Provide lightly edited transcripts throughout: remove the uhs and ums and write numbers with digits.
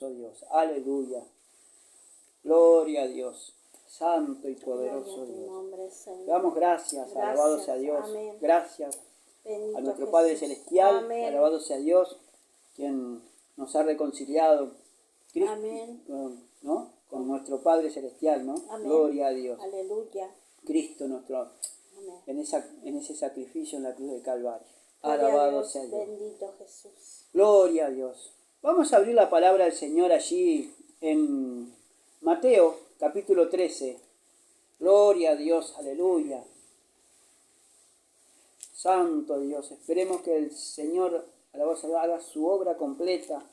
Dios. Aleluya. Gloria a Dios. Santo y poderoso Dios. Nombre, Señor. Damos gracias, alabado sea Dios. Amén. Gracias Bendito a nuestro Jesús. Padre Celestial. Amén. Alabado sea Dios, quien nos ha reconciliado Amén. con nuestro Padre Celestial, ¿no? Amén. Gloria a Dios. Aleluya. Cristo nuestro, Amén. en ese sacrificio en la cruz de Calvario. Gloria a Alabado Dios. sea Dios. Bendito Jesús. Gloria a Dios. Vamos a abrir la palabra del Señor allí en Mateo, capítulo 13. Gloria a Dios, aleluya. Santo Dios, esperemos que el Señor, alabado sea Dios, haga su obra completa.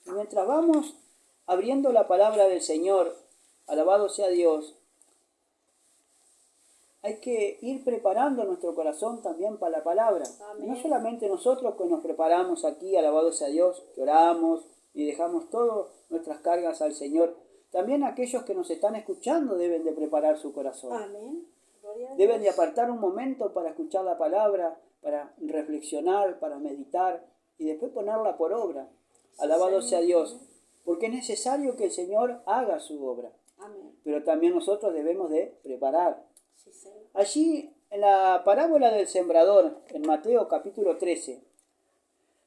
Y mientras vamos abriendo la palabra del Señor, alabado sea Dios, hay que ir preparando nuestro corazón también para la palabra. Amén. No solamente nosotros que nos preparamos aquí, alabado sea Dios, que oramos y dejamos todas nuestras cargas al Señor. También aquellos que nos están escuchando deben de preparar su corazón. Amén. Gloria a Deben de Dios. apartar un momento para escuchar la palabra, para reflexionar, para meditar y después ponerla por obra. Alabado Señor. sea Dios, porque es necesario que el Señor haga su obra. Amén. Pero también nosotros debemos de preparar. Sí, Señor. Allí en la parábola del sembrador, en Mateo capítulo 13,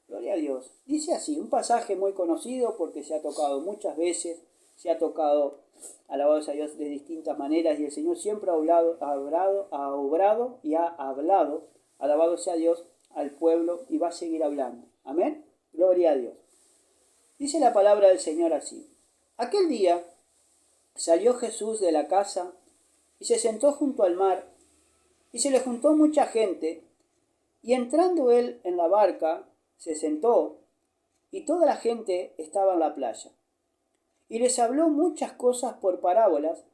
gloria a Dios, dice así, un pasaje muy conocido porque se ha tocado muchas veces, se ha tocado, alabado sea Dios, de distintas maneras, y el Señor siempre ha obrado y ha hablado, alabado sea Dios, al pueblo, y va a seguir hablando. Amén. Gloria a Dios. Dice la palabra del Señor así. Aquel día salió Jesús de la casa y se sentó junto al mar, y se le juntó mucha gente, y entrando él en la barca, se sentó, y toda la gente estaba en la playa. Y les habló muchas cosas por parábolas,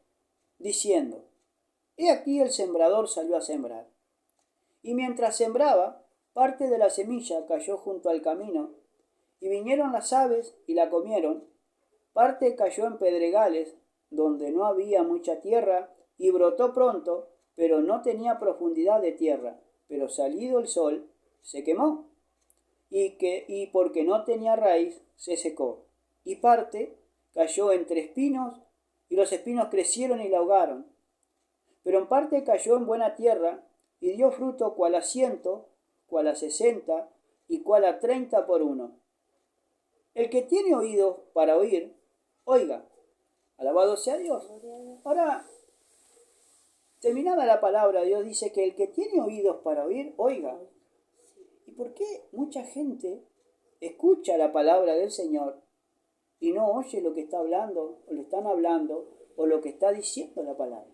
diciendo, he aquí el sembrador salió a sembrar. Y mientras sembraba, parte de la semilla cayó junto al camino, y vinieron las aves y la comieron. Parte cayó en pedregales, donde no había mucha tierra, y brotó pronto, pero no tenía profundidad de tierra. Pero salido el sol, se quemó, y porque no tenía raíz, se secó. Y parte cayó entre espinos, y los espinos crecieron y la ahogaron. Pero en parte cayó en buena tierra, y dio fruto cual a 100, cual a 60, y cual a 30 por uno. El que tiene oídos para oír, oiga. Alabado sea Dios. Ahora, terminada la palabra, Dios dice que el que tiene oídos para oír, oiga. ¿Y por qué mucha gente escucha la palabra del Señor y no oye lo que está hablando, o le están hablando, o lo que está diciendo la palabra?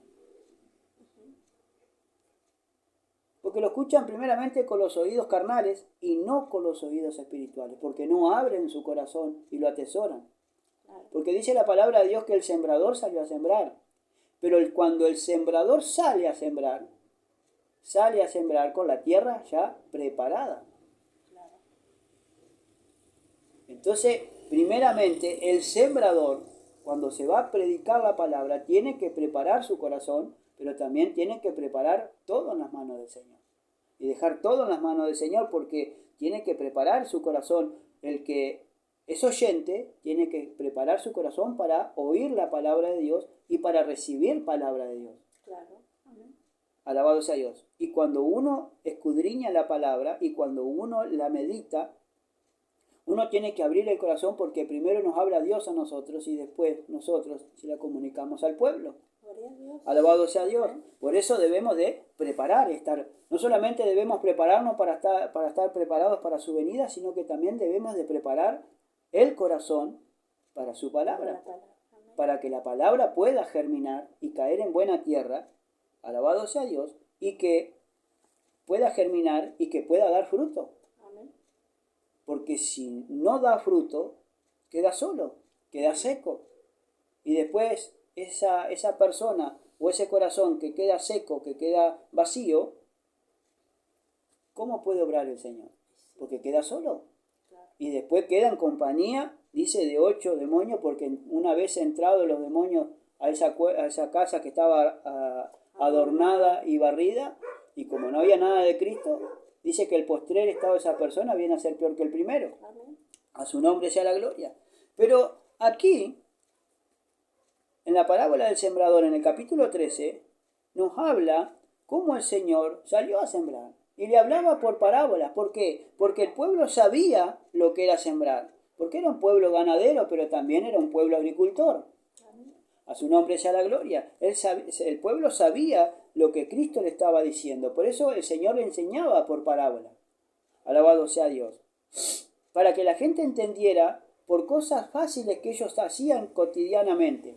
Porque lo escuchan primeramente con los oídos carnales y no con los oídos espirituales, porque no abren su corazón y lo atesoran. Porque dice la palabra de Dios que el sembrador salió a sembrar. Pero cuando el sembrador sale a sembrar con la tierra ya preparada. Entonces, primeramente, el sembrador, cuando se va a predicar la palabra, tiene que preparar su corazón, pero también tiene que preparar todo en las manos del Señor. Y dejar todo en las manos del Señor, porque tiene que preparar su corazón. El que es oyente tiene que preparar su corazón para oír la palabra de Dios y para recibir palabra de Dios. Claro. Amén. Alabado sea Dios. Y cuando uno escudriña la palabra y cuando uno la medita, uno tiene que abrir el corazón, porque primero nos habla Dios a nosotros y después nosotros se la comunicamos al pueblo. Gloria a Dios. Alabado sea Dios. Por eso debemos de preparar, no solamente debemos prepararnos para estar preparados para su venida, sino que también debemos de preparar el corazón para su palabra, para que la palabra pueda germinar y caer en buena tierra, alabado sea Dios, y que pueda germinar y que pueda dar fruto. Amén. Porque si no da fruto, queda solo, queda seco. Y después esa persona o ese corazón que queda seco, que queda vacío, ¿cómo puede obrar el Señor? Porque queda solo. Y después queda en compañía, dice, de 8 demonios, porque una vez entrados los demonios a esa casa que estaba adornada y barrida, y como no había nada de Cristo, dice que el postrer estado de esa persona viene a ser peor que el primero. Amén. A su nombre sea la gloria. Pero aquí, en la parábola del sembrador, en el capítulo 13, nos habla cómo el Señor salió a sembrar. Y le hablaba por parábolas. ¿Por qué? Porque el pueblo sabía lo que era sembrar. Porque era un pueblo ganadero, pero también era un pueblo agricultor. A su nombre sea la gloria. El pueblo sabía lo que Cristo le estaba diciendo. Por eso el Señor le enseñaba por parábola. Alabado sea Dios. Para que la gente entendiera por cosas fáciles que ellos hacían cotidianamente.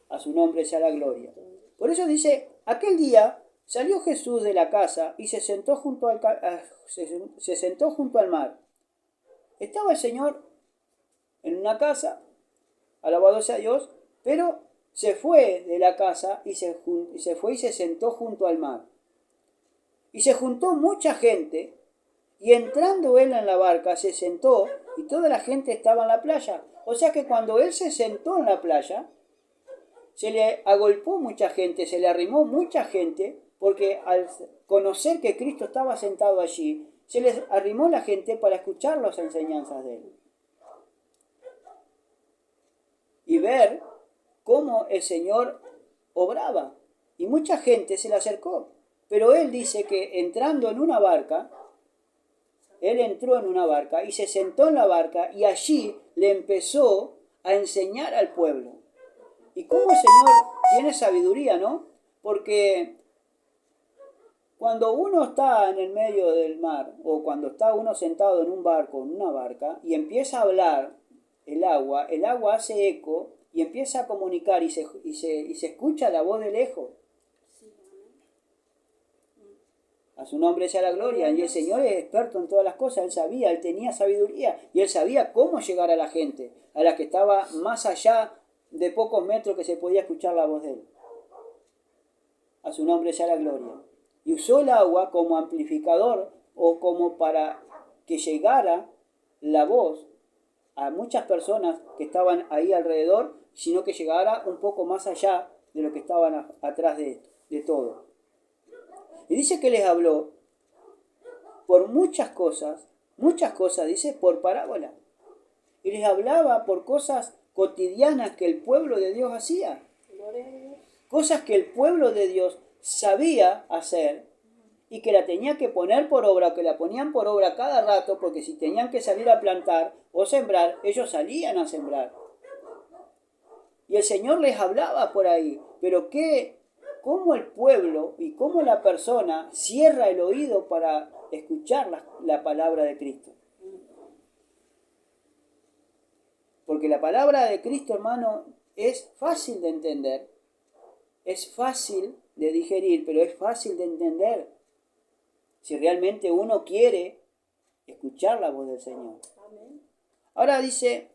A su nombre sea la gloria. Por eso dice, aquel día salió Jesús de la casa y se sentó junto al mar. Estaba el Señor en una casa, alabado sea Dios, pero se fue de la casa y se fue y se sentó junto al mar. Y se juntó mucha gente, y entrando él en la barca se sentó y toda la gente estaba en la playa. O sea que cuando él se sentó en la playa, se le agolpó mucha gente, se le arrimó mucha gente, porque al conocer que Cristo estaba sentado allí, se les arrimó la gente para escuchar las enseñanzas de él. Y ver cómo el Señor obraba. Y mucha gente se le acercó. Pero él dice que entrando en una barca, él entró en una barca y se sentó en la barca y allí le empezó a enseñar al pueblo. Y cómo el Señor tiene sabiduría, ¿no? Porque cuando uno está en el medio del mar o cuando está uno sentado en un barco, en una barca, y empieza a hablar el agua hace eco y empieza a comunicar y se escucha la voz de lejos. A su nombre sea la gloria. Y el Señor es experto en todas las cosas. Él sabía, él tenía sabiduría y él sabía cómo llegar a la gente, a la que estaba más allá de pocos metros que se podía escuchar la voz de él. A su nombre sea la gloria. Y usó el agua como amplificador o como para que llegara la voz a muchas personas que estaban ahí alrededor, sino que llegara un poco más allá de lo que estaban atrás de todo. Y dice que les habló por muchas cosas, dice, por parábola. Y les hablaba por cosas cotidianas que el pueblo de Dios hacía. Cosas que el pueblo de Dios sabía hacer y que la tenía que poner por obra, o que la ponían por obra cada rato, porque si tenían que salir a plantar o sembrar, ellos salían a sembrar. Y el Señor les hablaba por ahí, pero cómo el pueblo y cómo la persona cierra el oído para escuchar la palabra de Cristo. Porque la palabra de Cristo, hermano, es fácil de entender, es fácil de digerir, pero es fácil de entender si realmente uno quiere escuchar la voz del Señor. Amén. Ahora dice,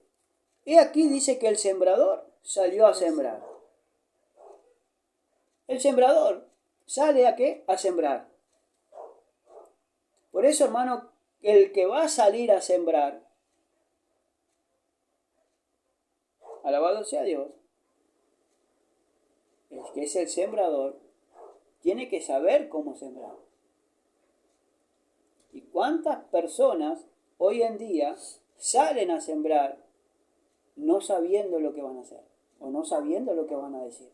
aquí dice que el sembrador salió a sembrar. El sembrador sale ¿a qué? A sembrar. Por eso, hermano, el que va a salir a sembrar, alabado sea Dios, el que es el sembrador, tiene que saber cómo sembrar. ¿Y cuántas personas hoy en día salen a sembrar no sabiendo lo que van a hacer o no sabiendo lo que van a decir?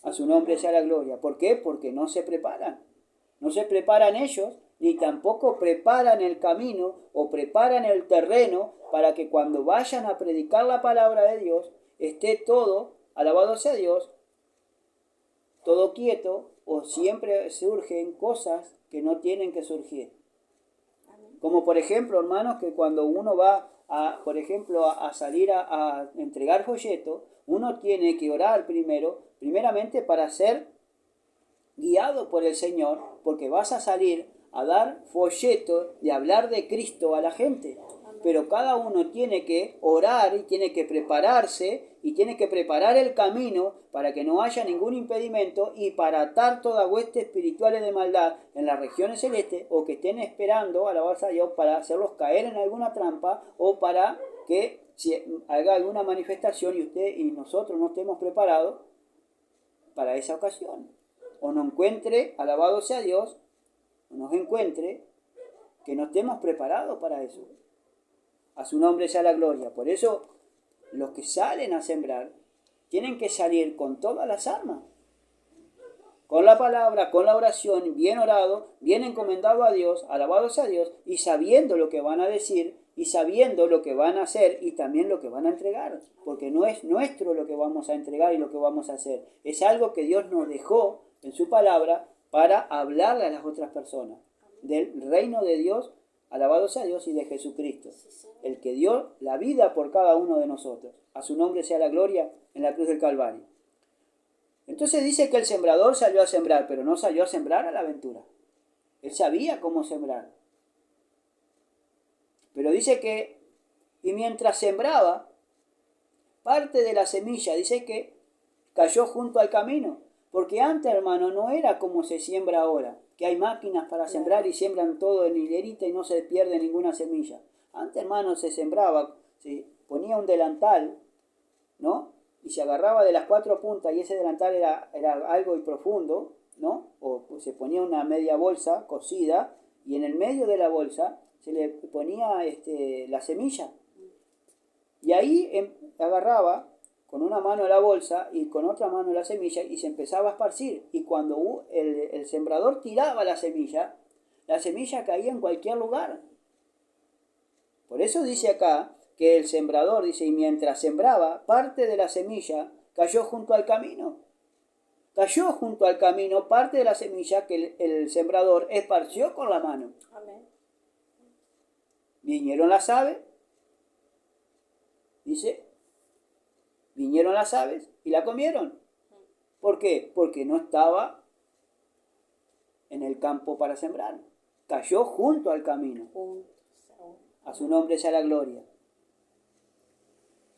A su nombre sea la gloria. ¿Por qué? Porque no se preparan. No se preparan ellos, ni tampoco preparan el camino o preparan el terreno para que cuando vayan a predicar la palabra de Dios esté todo, alabado sea Dios, todo quieto, o siempre surgen cosas que no tienen que surgir. Como por ejemplo, hermanos, que cuando uno va a salir a entregar folleto, uno tiene que orar primeramente para ser guiado por el Señor, porque vas a salir a dar folleto de hablar de Cristo a la gente. Pero cada uno tiene que orar y tiene que prepararse y tiene que preparar el camino para que no haya ningún impedimento y para atar toda hueste espiritual de maldad en las regiones celestes o que estén esperando, alabanza a Dios, para hacerlos caer en alguna trampa o para que si haga alguna manifestación y usted y nosotros no estemos preparados para esa ocasión. O no encuentre, alabado sea Dios, o nos encuentre que no estemos preparados para eso. A su nombre sea la gloria. Por eso los que salen a sembrar tienen que salir con todas las armas. Con la palabra, con la oración, bien orado, bien encomendado a Dios, alabado sea Dios, y sabiendo lo que van a decir, y sabiendo lo que van a hacer, y también lo que van a entregar. Porque no es nuestro lo que vamos a entregar y lo que vamos a hacer. Es algo que Dios nos dejó en su palabra para hablarle a las otras personas. Del reino de Dios, alabado sea Dios, y de Jesucristo. El que dio la vida por cada uno de nosotros. A su nombre sea la gloria en la cruz del Calvario. Entonces dice que el sembrador salió a sembrar, pero no salió a sembrar a la aventura. Él sabía cómo sembrar. Pero dice que, y mientras sembraba, parte de la semilla, dice que cayó junto al camino. Porque antes, hermano, no era como se siembra ahora, que hay máquinas para sembrar y siembran todo en hilerita y no se pierde ninguna semilla. Antes, hermano, se sembraba, se ponía un delantal, ¿no? Y se agarraba de las 4 puntas y ese delantal era algo profundo, ¿no? O se ponía una media bolsa cosida y en el medio de la bolsa se le ponía la semilla. Y ahí agarraba con una mano la bolsa y con otra mano la semilla y se empezaba a esparcir. Y cuando el sembrador tiraba la semilla caía en cualquier lugar. Por eso dice acá que el sembrador, dice, y mientras sembraba, parte de la semilla cayó junto al camino. Cayó junto al camino parte de la semilla que el sembrador esparció con la mano. Amén. Vinieron las aves, dice, vinieron las aves y la comieron. ¿Por qué? Porque no estaba en el campo para sembrar. Cayó junto al camino. A su nombre sea la gloria.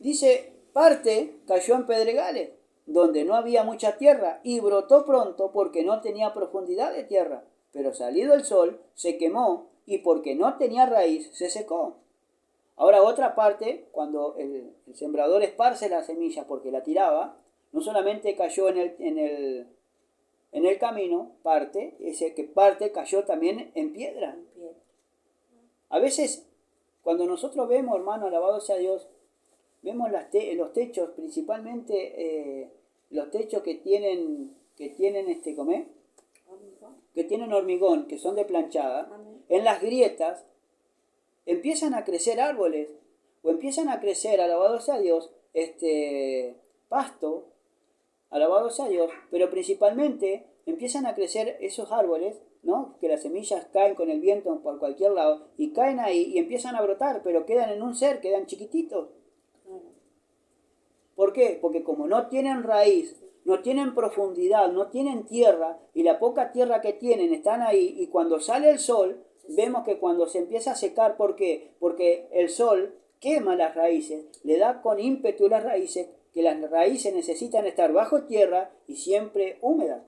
Dice, parte cayó en pedregales, donde no había mucha tierra, y brotó pronto porque no tenía profundidad de tierra. Pero salido el sol, se quemó, y porque no tenía raíz, se secó. Ahora otra parte, cuando el sembrador esparce la semilla porque la tiraba, no solamente cayó en el camino, parte, ese que parte cayó también en piedra. A veces, cuando nosotros vemos, hermano, alabado sea Dios, vemos los techos, principalmente los techos que tienen que tienen hormigón, que son de planchada. Amén. En las grietas empiezan a crecer árboles, o empiezan a crecer, alabado sea Dios, pasto, alabado sea Dios, pero principalmente empiezan a crecer esos árboles, ¿no? Que las semillas caen con el viento por cualquier lado, y caen ahí y empiezan a brotar, pero quedan en un ser, quedan chiquititos. ¿Por qué? Porque como no tienen raíz, no tienen profundidad, no tienen tierra, y la poca tierra que tienen están ahí, y cuando sale el sol, vemos que cuando se empieza a secar, ¿por qué? Porque el sol quema las raíces, le da con ímpetu las raíces, que las raíces necesitan estar bajo tierra y siempre húmedas,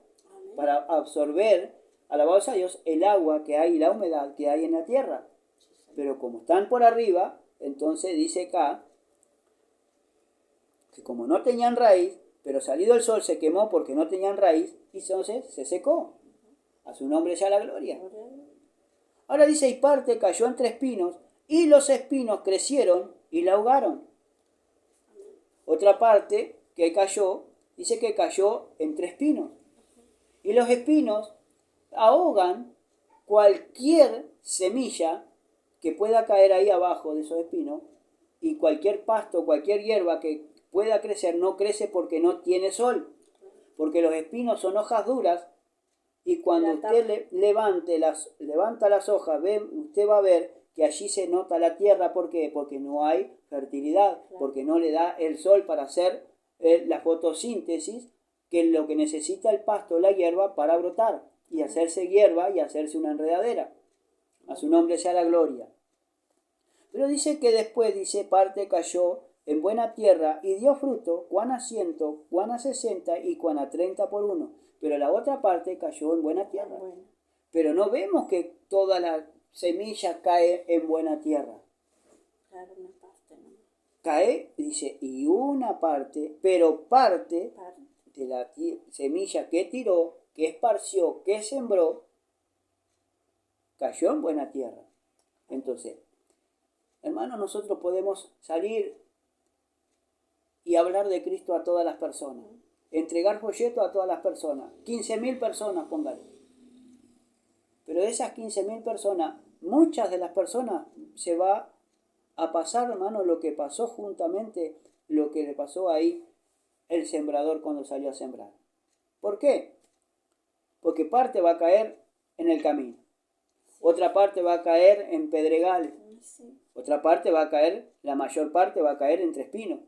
para absorber, alabado sea Dios, el agua que hay y la humedad que hay en la tierra. Pero como están por arriba, entonces dice acá, que como no tenían raíz, pero salido el sol se quemó porque no tenían raíz, y entonces se secó. A su nombre sea la gloria. Ahora dice, y parte cayó entre espinos, y los espinos crecieron y la ahogaron. Otra parte que cayó, dice que cayó entre espinos. Y los espinos ahogan cualquier semilla que pueda caer ahí abajo de esos espinos, y cualquier pasto, cualquier hierba que pueda crecer, no crece porque no tiene sol. Porque los espinos son hojas duras, y cuando usted levanta las hojas, usted va a ver que allí se nota la tierra. ¿Por qué? Porque no hay fertilidad, porque no le da el sol para hacer la fotosíntesis, que es lo que necesita el pasto, la hierba, para brotar y hacerse hierba y hacerse una enredadera. A su nombre sea la gloria. Pero dice que después, parte cayó en buena tierra y dio fruto, cuán a 100, cuán a 60 y cuán a 30 por uno. Pero la otra parte cayó en buena tierra. Pero no vemos que toda la semilla cae en buena tierra. Claro, una parte, ¿no? Cae, dice, y una parte, pero parte de la semilla que tiró, que esparció, que sembró, cayó en buena tierra. Entonces, Hermanos, nosotros podemos salir y hablar de Cristo a todas las personas. Entregar folletos a todas las personas. 15.000 personas, póngale. Pero de esas 15.000 personas, muchas de las personas se va a pasar, hermano, lo que pasó juntamente, lo que le pasó ahí el sembrador cuando salió a sembrar. ¿Por qué? Porque parte va a caer en el camino. Otra parte va a caer en pedregales. Otra parte va a caer, la mayor parte va a caer entre espinos.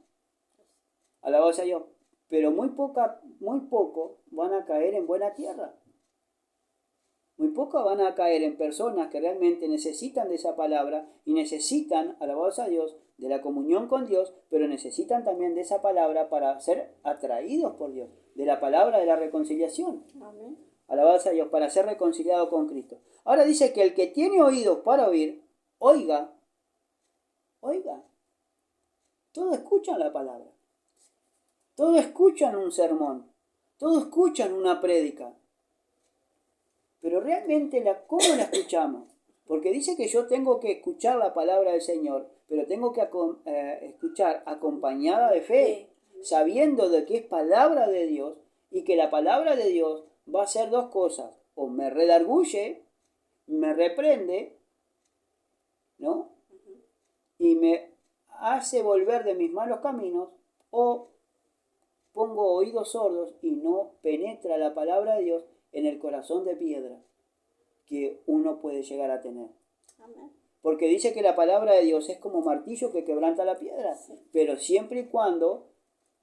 Alabado sea Dios. Pero muy poco van a caer en buena tierra. Muy poco van a caer en personas que realmente necesitan de esa palabra y necesitan, alabados a Dios, de la comunión con Dios, pero necesitan también de esa palabra para ser atraídos por Dios, de la palabra de la reconciliación. Amén. Alabados a Dios, para ser reconciliado con Cristo. Ahora dice que el que tiene oídos para oír, oiga. Todos escuchan la palabra. Todos escuchan un sermón. Todos escuchan una prédica. Pero realmente, ¿cómo la escuchamos? Porque dice que yo tengo que escuchar la palabra del Señor, pero tengo que escuchar acompañada de fe, sabiendo de que es palabra de Dios y que la palabra de Dios va a hacer dos cosas. O me redarguye, me reprende, ¿no? Y me hace volver de mis malos caminos, o pongo oídos sordos y no penetra la palabra de Dios en el corazón de piedra que uno puede llegar a tener. Amén. Porque dice que la palabra de Dios es como martillo que quebranta la piedra, Sí. pero siempre y cuando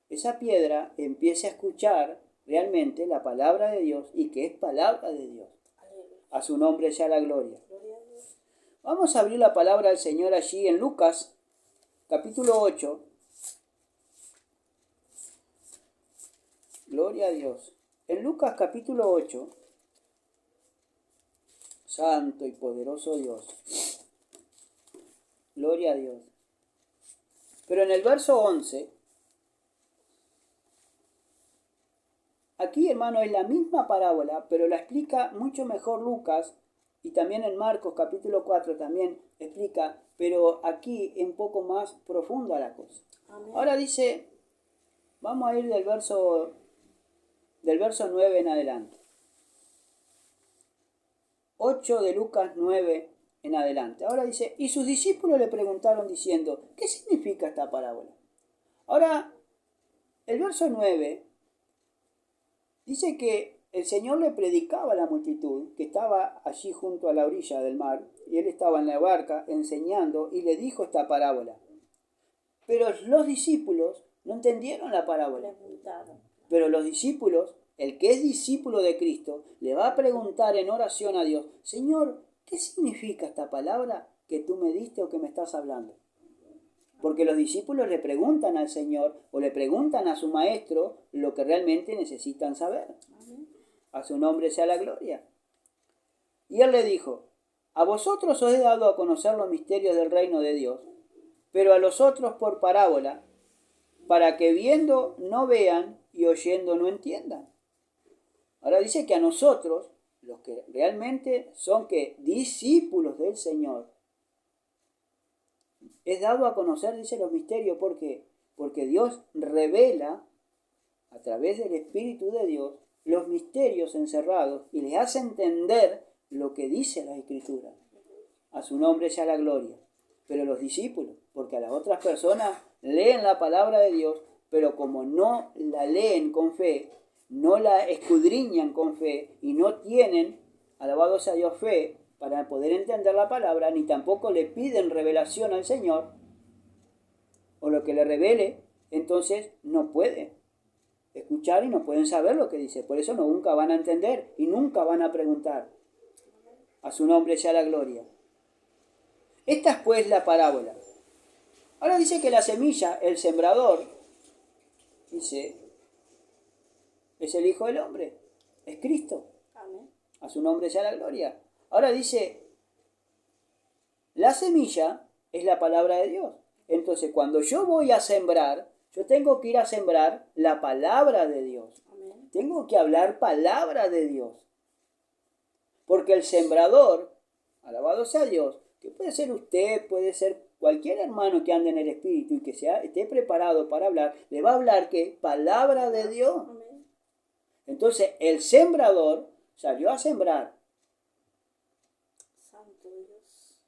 esa piedra empiece a escuchar realmente la palabra de Dios y que es palabra de Dios. Aleluya. A su nombre sea la gloria. Gloria a Dios. Vamos a abrir la palabra del Señor allí en Lucas, capítulo 8. Gloria a Dios. En Lucas capítulo 8, santo y poderoso Dios. Gloria a Dios. Pero en el verso 11, aquí, hermano, es la misma parábola, pero la explica mucho mejor Lucas, y también en Marcos capítulo 4 también explica, pero aquí es un poco más profunda la cosa. Amén. Ahora dice, vamos a ir del verso 9 en adelante. 8 de Lucas 9 en adelante. Ahora dice, y sus discípulos le preguntaron diciendo, ¿qué significa esta parábola? Ahora, el verso 9 dice que el Señor le predicaba a la multitud que estaba allí junto a la orilla del mar, y él estaba en la barca enseñando y le dijo esta parábola. Pero los discípulos no entendieron la parábola. Preguntaron. Pero los discípulos, el que es discípulo de Cristo, le va a preguntar en oración a Dios, Señor, ¿qué significa esta palabra que tú me diste o que me estás hablando? Porque los discípulos le preguntan al Señor o le preguntan a su maestro lo que realmente necesitan saber. Amén. A su nombre sea la gloria. Y él le dijo, a vosotros os he dado a conocer los misterios del reino de Dios, pero a los otros por parábola, para que viendo no vean y oyendo no entiendan. Ahora dice que a nosotros, los que realmente son discípulos del Señor, es dado a conocer, dice, los misterios. ¿Por qué? Porque Dios revela a través del Espíritu de Dios los misterios encerrados y les hace entender lo que dice la Escritura. A su nombre sea la gloria. Pero los discípulos, porque a las otras personas leen la palabra de Dios, pero como no la leen con fe, no la escudriñan con fe y no tienen, alabado sea Dios, fe para poder entender la palabra, ni tampoco le piden revelación al Señor, o lo que le revele, entonces no pueden escuchar y no pueden saber lo que dice. Por eso nunca van a entender y nunca van a preguntar. A su nombre sea la gloria. Esta es pues la parábola. Ahora dice que la semilla, el sembrador, dice, es el Hijo del Hombre, es Cristo. Amén. A su nombre sea la gloria. Ahora dice, la semilla es la palabra de Dios. Entonces, cuando yo voy a sembrar, yo tengo que ir a sembrar la palabra de Dios. Amén. Tengo que hablar palabra de Dios. Porque el sembrador, alabado sea Dios, que puede ser usted, puede ser cualquier hermano que ande en el Espíritu y que esté preparado para hablar, le va a hablar ¿qué? Palabra de Dios. Amén. Entonces el sembrador salió a sembrar. Santo Dios.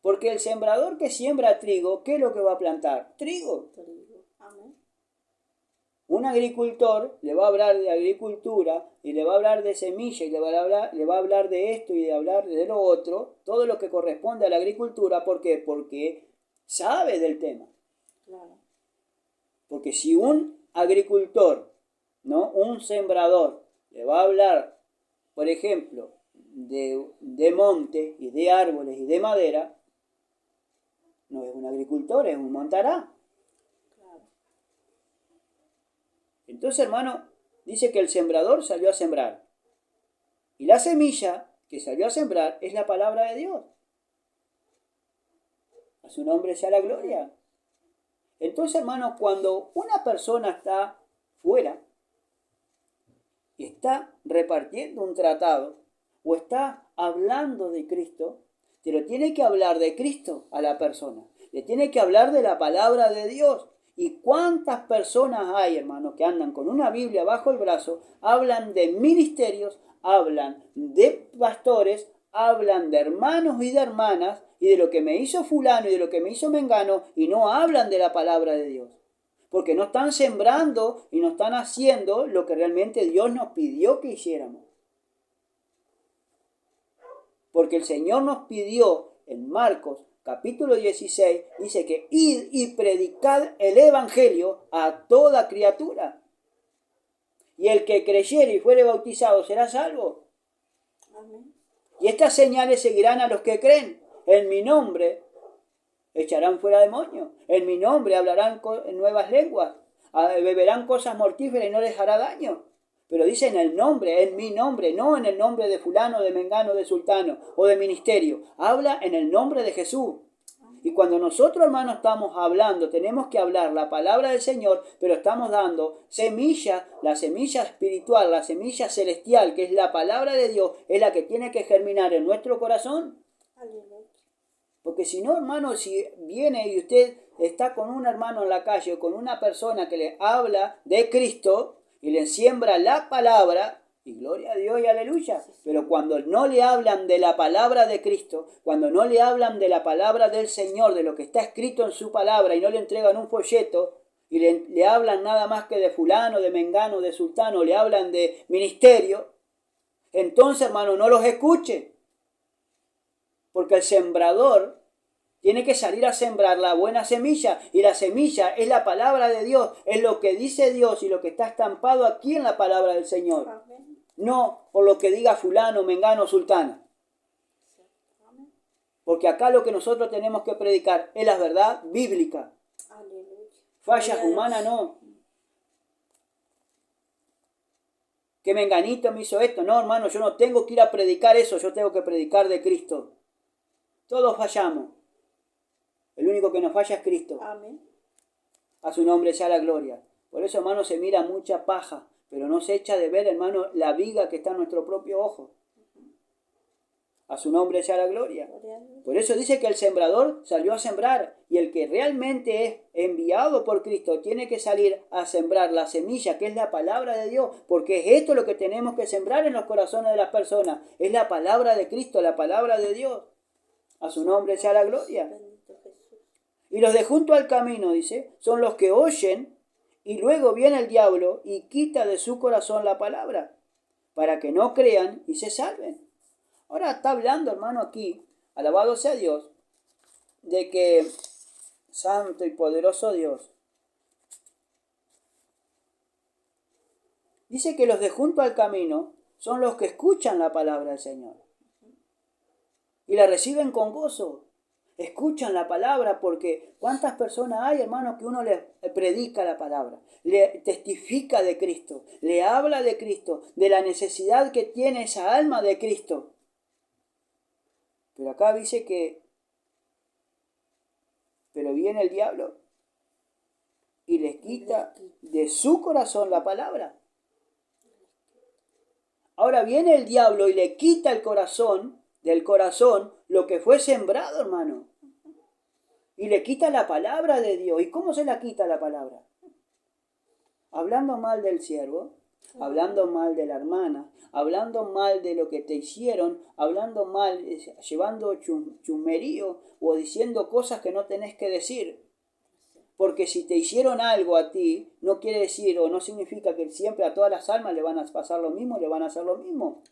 Porque el sembrador que siembra trigo, ¿qué es lo que va a plantar? Trigo. Trigo. Amén. Un agricultor le va a hablar de agricultura y le va a hablar de semilla y le va a hablar de esto y de hablar de lo otro, todo lo que corresponde a la agricultura. ¿Por qué? Porque sabe del tema. Claro. Porque si un agricultor, ¿no? Un sembrador, le va a hablar, por ejemplo, de monte y de árboles y de madera, no es un agricultor, es un montará. Claro. Entonces, hermano, dice que el sembrador salió a sembrar. Y la semilla que salió a sembrar es la palabra de Dios. A su nombre sea la gloria. Entonces, hermano, cuando una persona está fuera y está repartiendo un tratado o está hablando de Cristo, pero tiene que hablar de Cristo a la persona. Le tiene que hablar de la palabra de Dios. ¿Y cuántas personas hay, hermanos, que andan con una Biblia bajo el brazo, hablan de ministerios, hablan de pastores, hablan de hermanos y de hermanas, y de lo que me hizo fulano y de lo que me hizo mengano, y no hablan de la palabra de Dios? Porque no están sembrando y no están haciendo lo que realmente Dios nos pidió que hiciéramos. Porque el Señor nos pidió en Marcos capítulo 16, dice que id y predicad el evangelio a toda criatura. Y el que creyere y fuere bautizado será salvo. Amén. Y estas señales seguirán a los que creen. En mi nombre echarán fuera demonios. En mi nombre hablarán nuevas lenguas. Beberán cosas mortíferas y no les hará daño. Pero dice en el nombre, en mi nombre, no en el nombre de fulano, de mengano, de sultano o de ministerio. Habla en el nombre de Jesús. Y cuando nosotros, hermanos, estamos hablando, tenemos que hablar la palabra del Señor, pero estamos dando semilla, la semilla espiritual, la semilla celestial, que es la palabra de Dios, es la que tiene que germinar en nuestro corazón. Aleluya. Porque si no, hermano, si viene y usted está con un hermano en la calle o con una persona que le habla de Cristo y le siembra la palabra, y gloria a Dios y aleluya. Pero cuando no le hablan de la palabra de Cristo, cuando no le hablan de la palabra del Señor, de lo que está escrito en su palabra, y no le entregan un folleto, y le hablan nada más que de fulano, de mengano, de sultano, le hablan de ministerio, entonces, hermano, no los escuche. Porque el sembrador tiene que salir a sembrar la buena semilla, y la semilla es la palabra de Dios, es lo que dice Dios y lo que está estampado aquí en la palabra del Señor. Amén. No por lo que diga fulano, mengano, sultana. Amén. Porque acá lo que nosotros tenemos que predicar es la verdad bíblica. Aleluya. Fallas Gloria a humanas Dios. no. Que menganito me hizo esto. No, hermano, yo no tengo que ir a predicar eso, yo tengo que predicar de Cristo. Todos fallamos. El único que nos falla es Cristo. Amén. A su nombre sea la gloria. Por eso, hermano, se mira mucha paja, pero no se echa de ver, hermano, la viga que está en nuestro propio ojo. A su nombre sea la gloria. Gloria a Dios. Por eso dice que el sembrador salió a sembrar, y el que realmente es enviado por Cristo tiene que salir a sembrar la semilla, que es la palabra de Dios, porque es esto lo que tenemos que sembrar en los corazones de las personas, es la palabra de Cristo, la palabra de Dios. A su nombre sea la gloria. Bendito Jesús. Y los de junto al camino, dice, son los que oyen, y luego viene el diablo y quita de su corazón la palabra, para que no crean y se salven. Ahora está hablando, hermano, aquí, alabado sea Dios, de que santo y poderoso Dios dice que los de junto al camino son los que escuchan la palabra del Señor y la reciben con gozo. Escuchan la palabra, porque ¿cuántas personas hay, hermanos, que uno les predica la palabra, le testifica de Cristo, le habla de Cristo, de la necesidad que tiene esa alma de Cristo? Pero acá dice que, pero viene el diablo y les quita de su corazón la palabra. Ahora viene el diablo y le quita el corazón, del corazón, lo que fue sembrado, hermano. Y le quita la palabra de Dios. ¿Y cómo se la quita la palabra? Hablando mal del siervo, hablando mal de la hermana, hablando mal de lo que te hicieron, hablando mal, llevando chumerío o diciendo cosas que no tenés que decir. Porque si te hicieron algo a ti, no quiere decir o no significa que siempre a todas las almas le van a pasar lo mismo, le van a hacer lo mismo.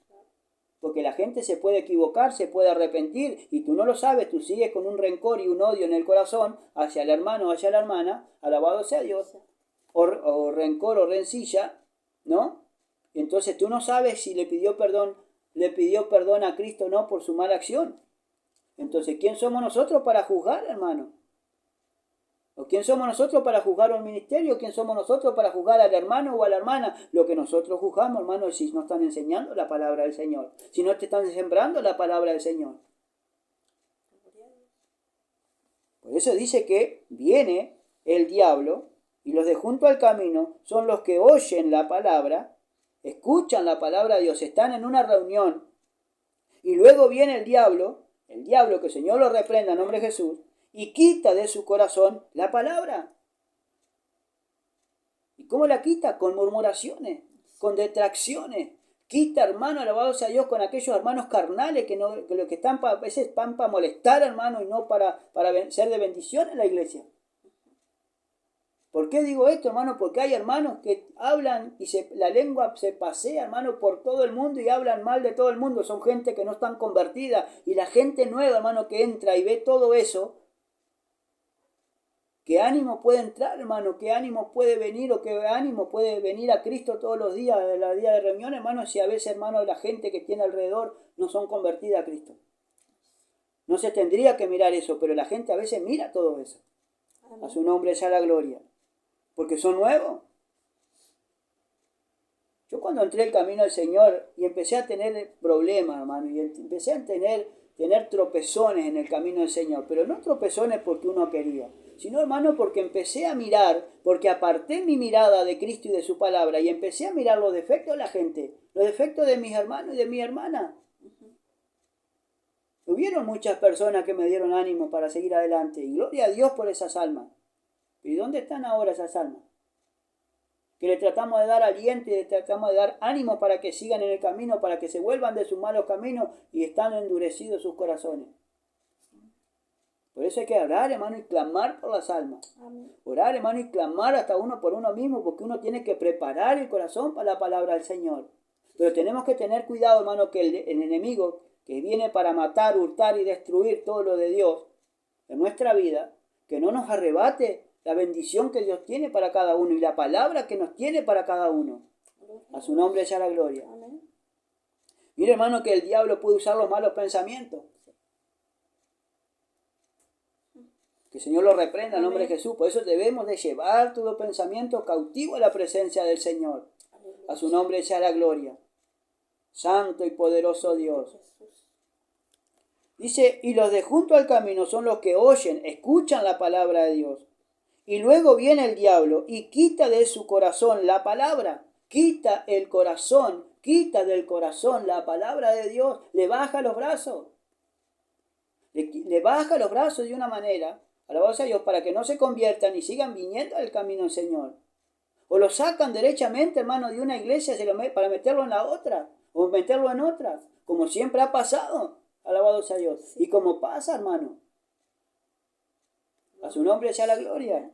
Porque la gente se puede equivocar, se puede arrepentir, y tú no lo sabes, tú sigues con un rencor y un odio en el corazón hacia el hermano o hacia la hermana, alabado sea Dios, o rencor o rencilla, ¿no? Y entonces tú no sabes si le pidió perdón a Cristo o no por su mala acción. Entonces, ¿quién somos nosotros para juzgar, hermano? ¿O quién somos nosotros para juzgar un ministerio? ¿Quién somos nosotros para juzgar al hermano o a la hermana? Lo que nosotros juzgamos, hermano, es si no están enseñando la palabra del Señor. Si no te están sembrando la palabra del Señor. Por eso dice que viene el diablo y los de junto al camino son los que oyen la palabra, escuchan la palabra de Dios, están en una reunión y luego viene el diablo que el Señor lo reprenda en nombre de Jesús, y quita de su corazón la palabra. ¿Y cómo la quita? Con murmuraciones, con detracciones. Quita, hermano, alabado sea Dios, con aquellos hermanos carnales que lo que están a veces están para molestar, hermano, y no para ser de bendición en la iglesia. ¿Por qué digo esto, hermano? Porque hay hermanos que hablan y la lengua se pasea, hermano, por todo el mundo y hablan mal de todo el mundo. Son gente que no están convertida. Y la gente nueva, hermano, que entra y ve todo eso, ¿qué ánimo puede entrar, hermano? ¿Qué ánimo puede venir o qué ánimo puede venir a Cristo todos los días, la día de reunión, hermano? Si a veces, hermano, la gente que tiene alrededor no son convertidas a Cristo. No se tendría que mirar eso, pero la gente a veces mira todo eso. A su nombre sea la gloria. Porque son nuevos. Yo cuando entré el camino del Señor y empecé a tener problemas, hermano, y empecé a tener tropezones en el camino del Señor, pero no tropezones porque uno quería, sino, hermano, porque empecé a mirar, porque aparté mi mirada de Cristo y de su palabra y empecé a mirar los defectos de la gente, los defectos de mis hermanos y de mi hermana. Hubieron muchas personas que me dieron ánimo para seguir adelante y gloria a Dios por esas almas. ¿Y dónde están ahora esas almas? Que le tratamos de dar aliento y le tratamos de dar ánimo para que sigan en el camino, para que se vuelvan de sus malos caminos y están endurecidos sus corazones. Por eso hay que orar, hermano, y clamar por las almas. Amén. Orar, hermano, y clamar hasta uno por uno mismo, porque uno tiene que preparar el corazón para la palabra del Señor. Pero tenemos que tener cuidado, hermano, que el enemigo que viene para matar, hurtar y destruir todo lo de Dios en nuestra vida, que no nos arrebate la bendición que Dios tiene para cada uno y la palabra que nos tiene para cada uno. A su nombre sea la gloria. Amén. Mire, hermano, que el diablo puede usar los malos pensamientos. Que el Señor lo reprenda en nombre de Jesús. Por eso debemos de llevar todo pensamiento cautivo a la presencia del Señor. A su nombre sea la gloria. Santo y poderoso Dios. Dice, y los de junto al camino son los que oyen, escuchan la palabra de Dios. Y luego viene el diablo y quita de su corazón la palabra. Quita el corazón, quita del corazón la palabra de Dios. Le baja los brazos. Le baja los brazos de una manera, alabado sea Dios, para que no se conviertan y sigan viniendo al camino del Señor. O lo sacan derechamente, hermano, de una iglesia para meterlo en la otra. O meterlo en otra. Como siempre ha pasado. Alabado sea Dios. Y como pasa, hermano. A su nombre sea la gloria.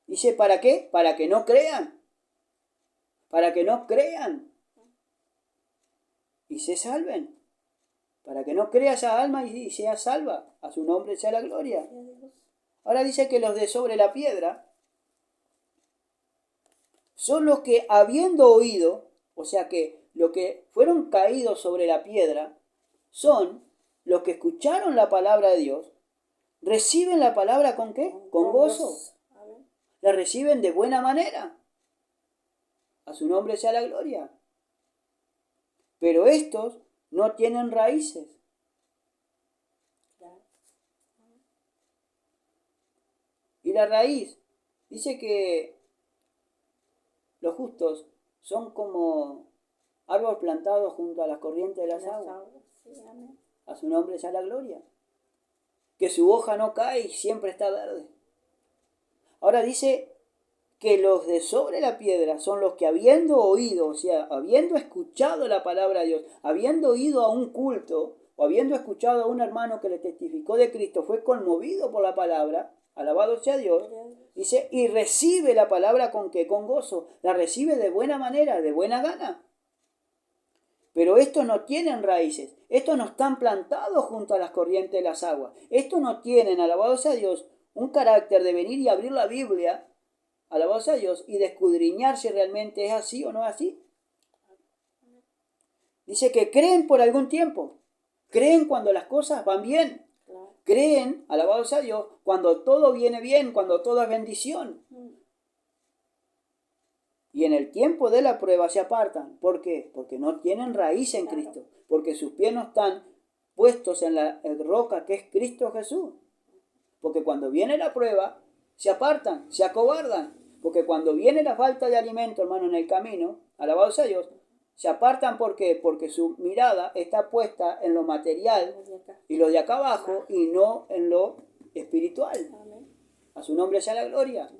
Dice, ¿para qué? Para que no crean. Para que no crean. Y se salven. Para que no crea esa alma y sea salva. A su nombre sea la gloria. Ahora dice que los de sobre la piedra son los que habiendo oído, o sea que los que fueron caídos sobre la piedra, son los que escucharon la palabra de Dios, reciben la palabra ¿con qué? Con gozo. La reciben de buena manera. A su nombre sea la gloria. Pero estos no tienen raíces. Y la raíz dice que los justos son como árboles plantados junto a las corrientes de las aguas. A su nombre sea la gloria. Que su hoja no cae y siempre está verde. Ahora dice que los de sobre la piedra son los que habiendo oído, o sea, habiendo escuchado la palabra de Dios, habiendo ido a un culto, o habiendo escuchado a un hermano que le testificó de Cristo, fue conmovido por la palabra, alabado sea Dios, dice, y recibe la palabra con qué, con gozo, la recibe de buena manera, de buena gana. Pero estos no tienen raíces, estos no están plantados junto a las corrientes de las aguas, estos no tienen, alabado sea Dios, un carácter de venir y abrir la Biblia, alabado sea Dios, y de escudriñar si realmente es así o no es así. Dice que creen por algún tiempo, creen cuando las cosas van bien, creen, alabado sea Dios, cuando todo viene bien, cuando todo es bendición. Y en el tiempo de la prueba se apartan. ¿Por qué? Porque no tienen raíz en Cristo, porque sus pies no están puestos en la roca que es Cristo Jesús. Porque cuando viene la prueba, se apartan, se acobardan. Porque cuando viene la falta de alimento, hermano, en el camino, alabado sea Dios, se apartan. ¿Por qué? Porque su mirada está puesta en lo material y lo de acá abajo y no en lo espiritual. A su nombre sea la gloria.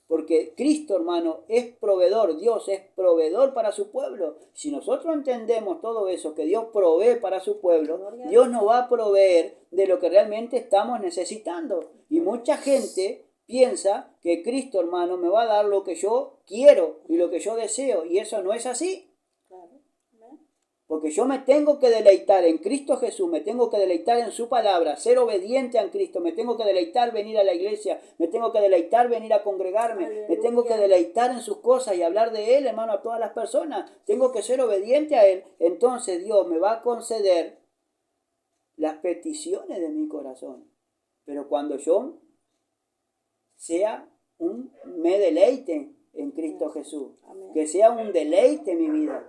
Porque Cristo, hermano, es proveedor. Dios es proveedor para su pueblo. Si nosotros entendemos todo eso, que Dios provee para su pueblo, Dios nos va a proveer de lo que realmente estamos necesitando. Y mucha gente piensa que Cristo, hermano, me va a dar lo que yo quiero y lo que yo deseo. Y eso no es así. Porque yo me tengo que deleitar en Cristo Jesús, me tengo que deleitar en su palabra, ser obediente a Cristo, me tengo que deleitar venir a la iglesia, me tengo que deleitar venir a congregarme, me tengo que deleitar en sus cosas y hablar de Él, hermano, a todas las personas. Tengo que ser obediente a Él. Entonces Dios me va a conceder las peticiones de mi corazón. Pero cuando yo me deleite en Cristo Jesús, que sea un deleite en mi vida.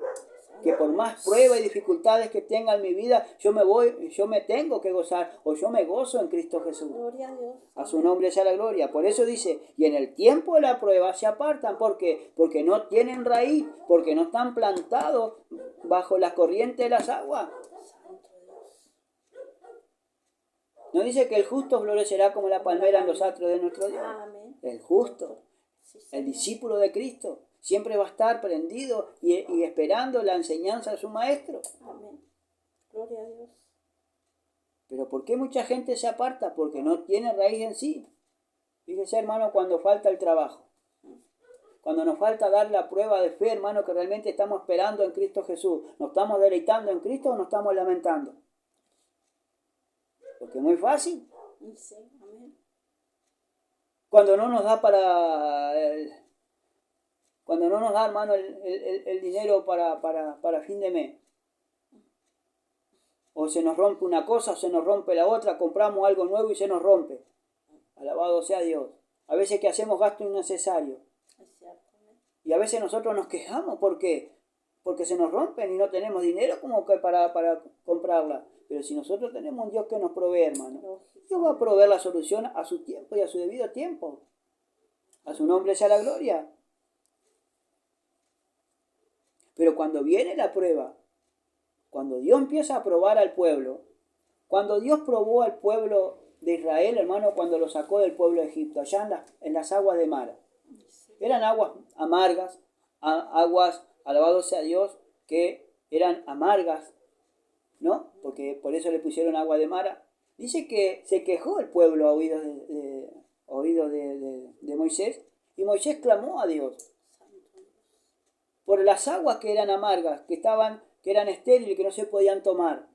Que por más pruebas y dificultades que tenga en mi vida, yo me tengo que gozar, o yo me gozo en Cristo Jesús. Gloria a Dios. A su nombre sea la gloria. Por eso dice, y en el tiempo de la prueba se apartan. ¿Por qué? Porque no tienen raíz, porque no están plantados bajo la corriente de las aguas. ¿No dice que el justo florecerá como la palmera en los atrios de nuestro Dios? El justo, el discípulo de Cristo, siempre va a estar prendido y esperando la enseñanza de su maestro. Amén. Gloria a Dios. Pero ¿por qué mucha gente se aparta? Porque no tiene raíz en sí. Fíjese, hermano, cuando falta el trabajo, cuando nos falta dar la prueba de fe, hermano, que realmente estamos esperando en Cristo Jesús, ¿nos estamos deleitando en Cristo o nos estamos lamentando? Porque es muy fácil. Sí, amén. Cuando no nos da cuando no nos da, hermano, el dinero para fin de mes. O se nos rompe una cosa o se nos rompe la otra, compramos algo nuevo y se nos rompe. Alabado sea Dios. A veces que hacemos gasto innecesario. Y a veces nosotros nos quejamos porque se nos rompen y no tenemos dinero como que para comprarla. Pero si nosotros tenemos un Dios que nos provee, hermano, Dios va a proveer la solución a su tiempo y a su debido tiempo. A su nombre sea la gloria. Pero cuando viene la prueba, cuando Dios empieza a probar al pueblo, cuando Dios probó al pueblo de Israel, hermano, cuando lo sacó del pueblo de Egipto, allá en las aguas de Mara, eran aguas amargas, aguas, alabado sea Dios, que eran amargas, ¿no? Porque por eso le pusieron agua de Mara. Dice que se quejó el pueblo a oídos de Moisés, y Moisés clamó a Dios por las aguas que eran amargas, que eran estériles, que no se podían tomar.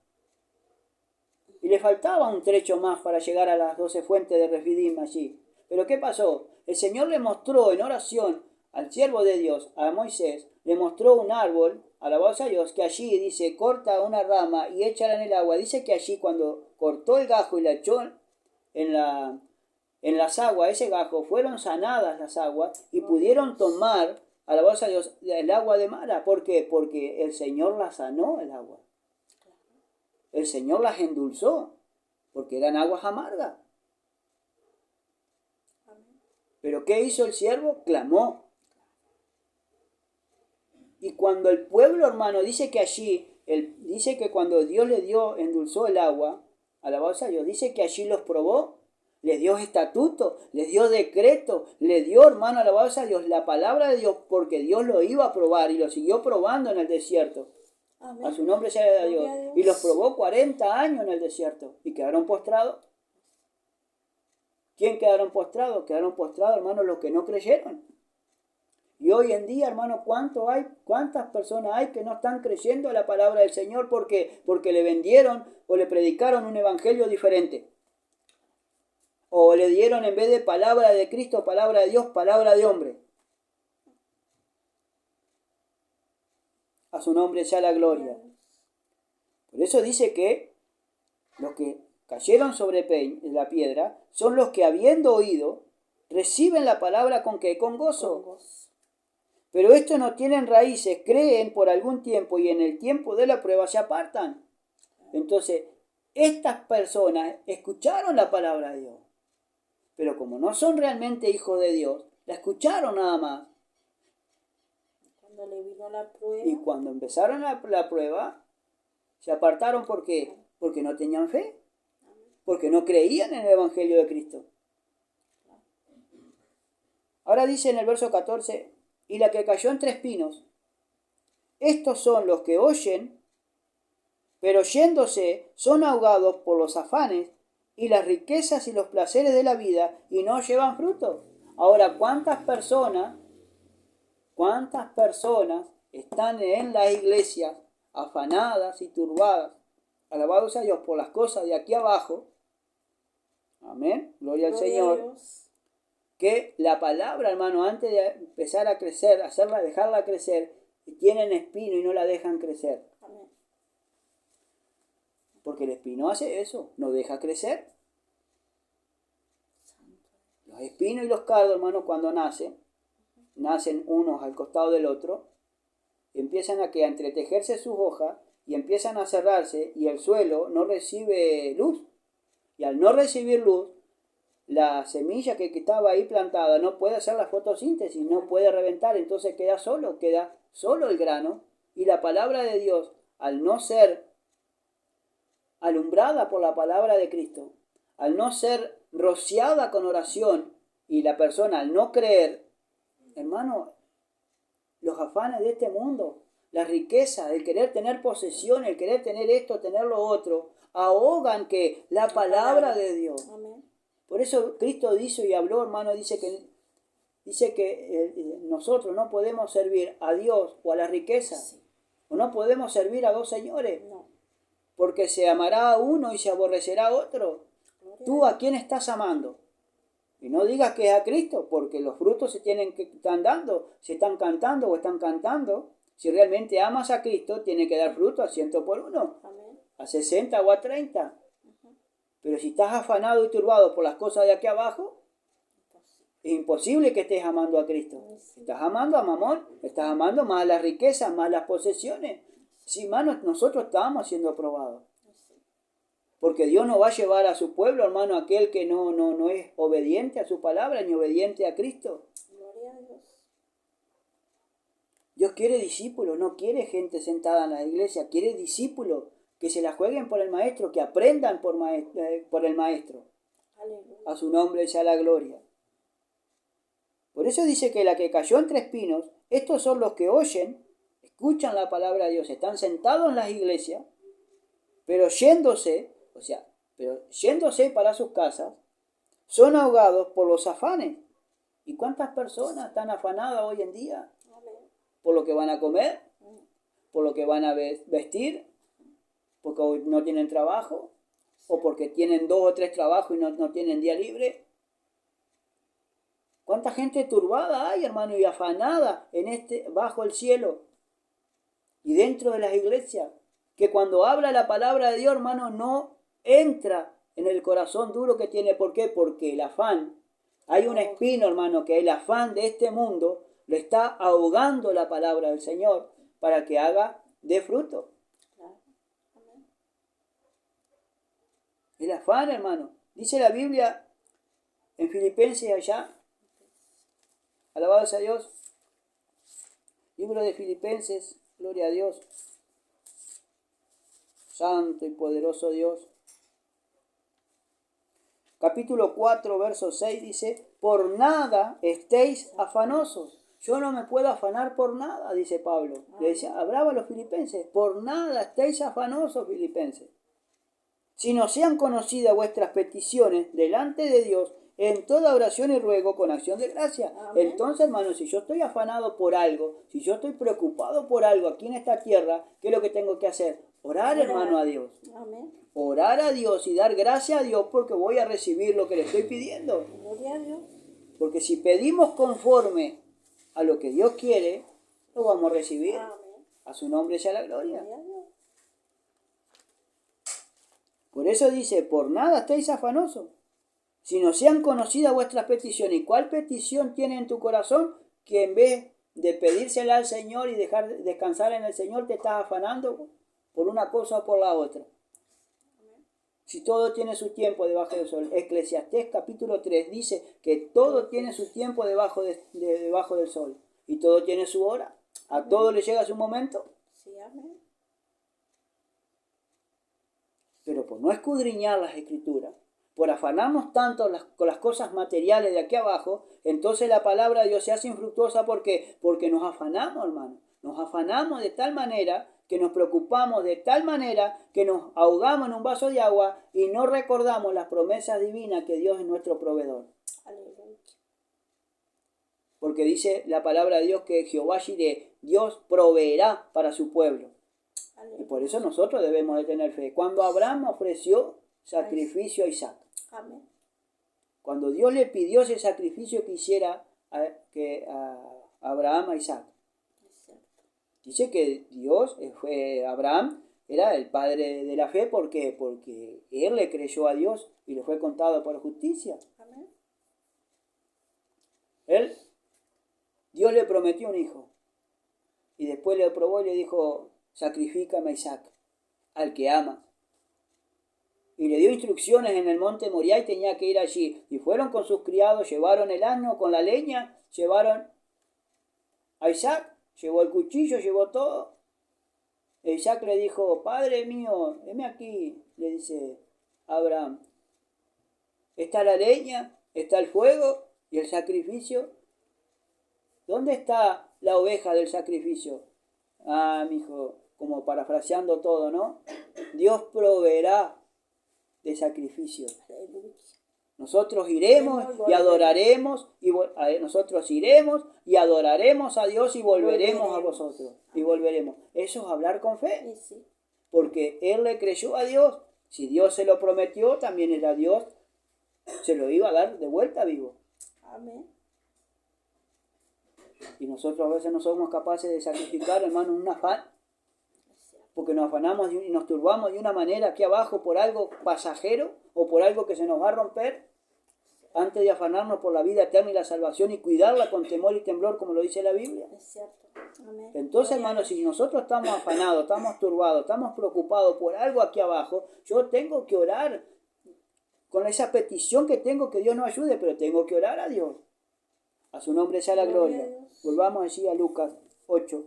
Y le faltaba un trecho más para llegar a las 12 fuentes de Refidim allí. Pero ¿qué pasó? El Señor le mostró en oración al siervo de Dios, a Moisés, le mostró un árbol, alabado sea Dios, que allí dice, corta una rama y échala en el agua. Dice que allí cuando cortó el gajo y la echó en las aguas, ese gajo, fueron sanadas las aguas y pudieron tomar, alabado sea Dios, el agua de Mara. ¿Por qué? Porque el Señor las sanó el agua. El Señor las endulzó, porque eran aguas amargas. Pero ¿qué hizo el siervo? Clamó. Y cuando el pueblo, hermano, dice que allí Dice que cuando Dios le dio, endulzó el agua, alabado sea Dios, dice que allí los probó, les dio estatuto, les dio decreto, le dio, hermano, alabado sea Dios, la palabra de Dios, porque Dios lo iba a probar y lo siguió probando en el desierto. Amén. A su nombre sea Dios. Gloria a Dios. Y los probó 40 años en el desierto y quedaron postrados. ¿Quién quedaron postrados? Quedaron postrados, hermano, los que no creyeron. Y hoy en día, hermano, ¿cuántas personas hay que no están creyendo a la palabra del Señor porque le vendieron o le predicaron un evangelio diferente? O le dieron, en vez de palabra de Cristo, palabra de Dios, palabra de hombre. A su nombre sea la gloria. Por eso dice que los que cayeron sobre la piedra son los que, habiendo oído, reciben la palabra con ¿qué? Con gozo. Pero estos no tienen raíces, creen por algún tiempo y en el tiempo de la prueba se apartan. Entonces, estas personas escucharon la palabra de Dios, pero como no son realmente hijos de Dios, la escucharon nada más. Cuando le vino la prueba. Y cuando empezaron la prueba, se apartaron. ¿Por qué? Porque no tenían fe, porque no creían en el Evangelio de Cristo. Ahora dice en el verso 14, y la que cayó entre espinos, estos son los que oyen, pero yéndose son ahogados por los afanes y las riquezas y los placeres de la vida y no llevan fruto. Ahora, ¿cuántas personas están en las iglesias afanadas y turbadas, alabados a Dios, por las cosas de aquí abajo? Amén, gloria al Señor. Que la palabra, hermano, antes de empezar a crecer, dejarla crecer, tienen espino y no la dejan crecer. Amén. Porque el espino hace eso, no deja crecer. Los espinos y los cardos, hermano, cuando nacen unos al costado del otro, empiezan a entretejerse sus hojas y empiezan a cerrarse y el suelo no recibe luz. Y al no recibir luz, la semilla que estaba ahí plantada no puede hacer la fotosíntesis, no puede reventar, entonces queda solo el grano. Y la palabra de Dios, al no ser alumbrada por la palabra de Cristo, al no ser rociada con oración, y la persona al no creer, hermano, los afanes de este mundo, la riqueza, el querer tener posesión, el querer tener esto, tener lo otro, ahogan que la palabra de Dios. Amén. Por eso Cristo dice y habló, hermano, dice que nosotros no podemos servir a Dios o a la riqueza, Sí. o no podemos servir a dos señores, No. porque se amará a uno y se aborrecerá a otro. ¿Tú a quién estás amando? Y no digas que es a Cristo, porque los frutos están dando, se están cantando o están cantando. Si realmente amas a Cristo, tiene que dar fruto a 100 por 1, Amén. a 60 o a 30. Pero si estás afanado y turbado por las cosas de aquí abajo, es imposible que estés amando a Cristo. Estás amando a Mamón, estás amando más las riquezas, más las posesiones. Sí, hermano, nosotros estamos siendo probados. Porque Dios no va a llevar a su pueblo, hermano, aquel que no es obediente a su palabra ni obediente a Cristo. Gloria a Dios. Dios quiere discípulos, no quiere gente sentada en la iglesia, quiere discípulos que se la jueguen por el maestro, que aprendan por el maestro. Aleluya. A su nombre sea la gloria. Por eso dice que la que cayó entre espinos, estos son los que oyen, escuchan la palabra de Dios, están sentados en las iglesias, pero yéndose para sus casas, son ahogados por los afanes. ¿Y cuántas personas están afanadas hoy en día? Amén. Por lo que van a comer, por lo que van a vestir, porque hoy no tienen trabajo, o porque tienen 2 o 3 trabajos y no tienen día libre. ¿Cuánta gente turbada hay, hermano, y afanada bajo el cielo y dentro de las iglesias? Que cuando habla la palabra de Dios, hermano, no entra en el corazón duro que tiene. ¿Por qué? Porque el afán, hay un espino, hermano, que el afán de este mundo le está ahogando la palabra del Señor para que dé fruto. El afán, hermano. Dice la Biblia en Filipenses allá, alabado sea Dios, libro de Filipenses, gloria a Dios. Santo y poderoso Dios. Capítulo 4, verso 6 dice, por nada estéis afanosos. Yo no me puedo afanar por nada, dice Pablo. Le decía, hablaba a los filipenses, por nada estéis afanosos, filipenses. Sino sean conocidas vuestras peticiones delante de Dios en toda oración y ruego con acción de gracia. Amén. Entonces, hermanos, si yo estoy afanado por algo, si yo estoy preocupado por algo aquí en esta tierra, ¿qué es lo que tengo que hacer? Orar, hermano, a Dios. Amén. Orar a Dios y dar gracias a Dios porque voy a recibir lo que le estoy pidiendo. Gloria a Dios. Porque si pedimos conforme a lo que Dios quiere, lo vamos a recibir. Amén. A su nombre sea la gloria. Gloria a Dios. Por eso dice, por nada estéis afanosos, sino sean conocidas vuestras peticiones. ¿Y cuál petición tiene en tu corazón? Que en vez de pedírsela al Señor y dejar descansar en el Señor, te estás afanando por una cosa o por la otra. Si todo tiene su tiempo debajo del sol. Eclesiastés capítulo 3 dice que todo tiene su tiempo debajo del sol. Y todo tiene su hora. A todo le llega su momento. Sí, amén. Pero por no escudriñar las escrituras, por afanarnos tanto con las cosas materiales de aquí abajo, entonces la palabra de Dios se hace infructuosa. ¿Por qué? Porque nos afanamos, hermano. Nos afanamos de tal manera que nos preocupamos de tal manera que nos ahogamos en un vaso de agua y no recordamos las promesas divinas que Dios es nuestro proveedor. Aleluya. Porque dice la palabra de Dios que Jehová Jireh, Dios proveerá para su pueblo. Y Aleluya. por eso nosotros debemos de tener fe. Cuando Abraham ofreció sacrificio a Isaac, Amén. cuando Dios le pidió ese sacrificio que hiciera a Abraham a Isaac, Es cierto. dice que Dios, Abraham, era el padre de la fe porque él le creyó a Dios y le fue contado por justicia. Amén. Dios le prometió un hijo y después le probó y le dijo, sacrifícame a Isaac, al que ama. Y le dio instrucciones en el monte Moriah y tenía que ir allí. Y fueron con sus criados, llevaron el asno con la leña, llevaron a Isaac, llevó el cuchillo, llevó todo. E Isaac le dijo, Padre mío, heme aquí, le dice Abraham. Está la leña, está el fuego y el sacrificio. ¿Dónde está la oveja del sacrificio? Ah, mi hijo, como parafraseando todo, ¿no? Dios proveerá de sacrificio. Aleluya. Nosotros iremos y adoraremos, nosotros iremos y adoraremos a Dios y volveremos a vosotros. Y volveremos. Eso es hablar con fe. Y sí. Porque él le creyó a Dios. Si Dios se lo prometió, también era Dios. Se lo iba a dar de vuelta vivo. Amén. Y nosotros a veces no somos capaces de sacrificar, hermano, un afán. Porque nos afanamos y nos turbamos de una manera aquí abajo por algo pasajero o por algo que se nos va a romper, antes de afanarnos por la vida eterna y la salvación y cuidarla con temor y temblor, como lo dice la Biblia. Es cierto. Amén. Entonces, Gloria a hermanos, Dios. si nosotros estamos afanados, estamos turbados, estamos preocupados por algo aquí abajo, yo tengo que orar con esa petición que tengo, que Dios nos ayude, pero tengo que orar a Dios. A su nombre sea la Gloria a gloria. Dios. Volvamos allí a Lucas 8.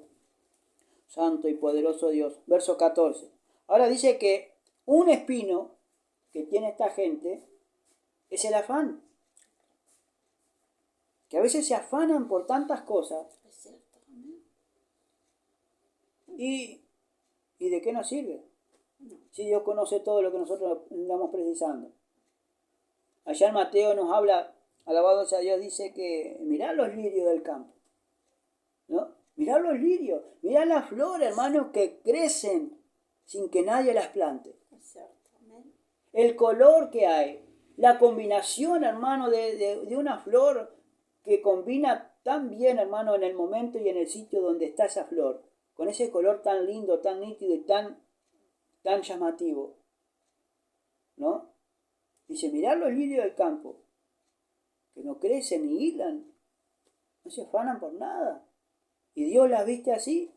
Santo y poderoso Dios. Verso 14. Ahora dice que un espino que tiene esta gente es el afán. Que a veces se afanan por tantas cosas. Es cierto. Amén. ¿Y de qué nos sirve? Si Dios conoce todo lo que nosotros andamos precisando. Allá en Mateo nos habla, alabado sea Dios, dice que mirá los lirios del campo. ¿No? Mirá los lirios, mirá las flores, hermano, que crecen sin que nadie las plante. Es cierto. Amén. El color que hay, la combinación, hermano, de una flor que combina tan bien, hermano, en el momento y en el sitio donde está esa flor, con ese color tan lindo, tan nítido y tan llamativo, ¿no? Dice, mirá los lirios del campo, que no crecen ni hilan, no se afanan por nada. Y Dios las viste así.